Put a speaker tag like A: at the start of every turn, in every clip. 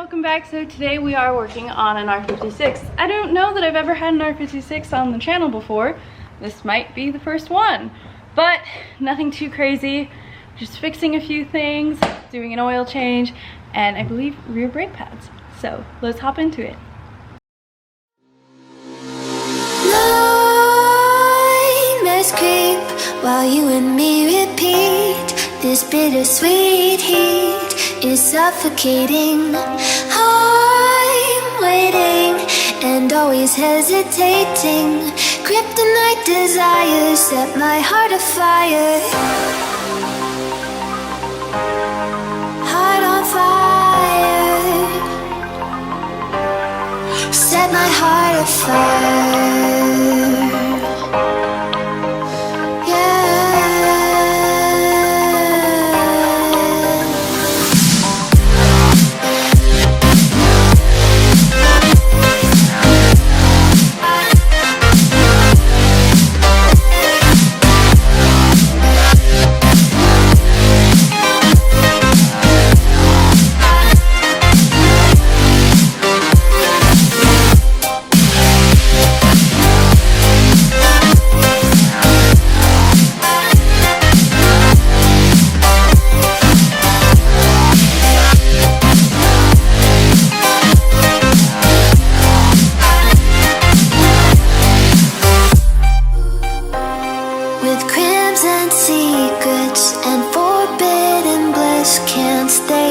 A: welcome back. So today we are working on an R56. I don't know that I've ever had an R56 on the channel before. This might be the first one, but nothing too crazy. Just fixing a few things, doing an oil change, and I believe rear brake pads. So let's hop into it.
B: Nightmares creep while you and me repeat. This bittersweet heat is suffocating. I'm waiting and always hesitating. Kryptonite desires set my heart afire. Heart on fire. Set my heart afire.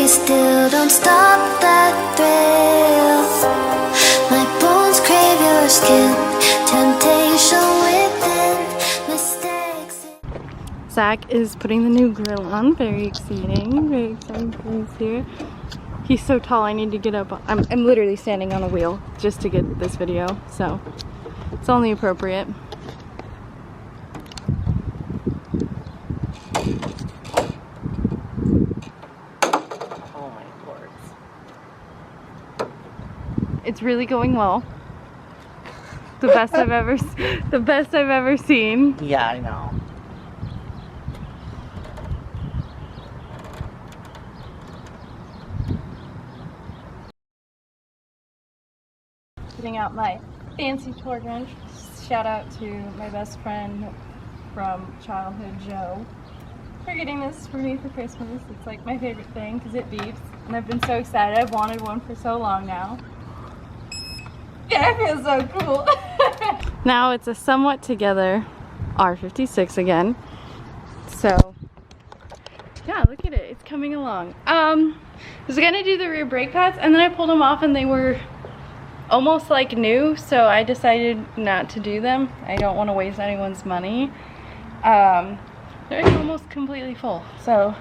B: Still don't stop that thrill. My bones crave your skin. Temptation within. Mistakes.
A: Zach is putting the new grill on. Very exciting. Very exciting for us here. He's so tall I need to get up. I'm literally standing on a wheel just to get this video, so it's only appropriate. It's really going well. The best I've ever seen.
C: Yeah, I know.
A: Getting out my fancy torque wrench. Shout out to my best friend from childhood, Joe, for getting this for me for Christmas. It's like my favorite thing because it beeps, and I've been so excited. I've wanted one for so long now. Yeah, it feels so cool. Now it's a somewhat together R56 again. So yeah, look at it. It's coming along. I was gonna do the rear brake pads and then I pulled them off and they were almost like new, so I decided not to do them. I don't want to waste anyone's money. They're almost completely full. So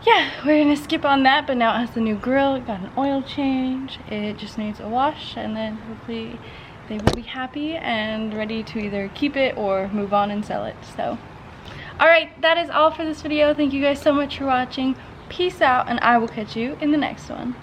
A: yeah, we're gonna skip on that, but now it has the new grill. It got an oil change. It just needs a wash, and then hopefully they will be happy and ready to either keep it or move on and sell it. So, alright, that is all for this video. Thank you guys so much for watching. Peace out, and I will catch you in the next one.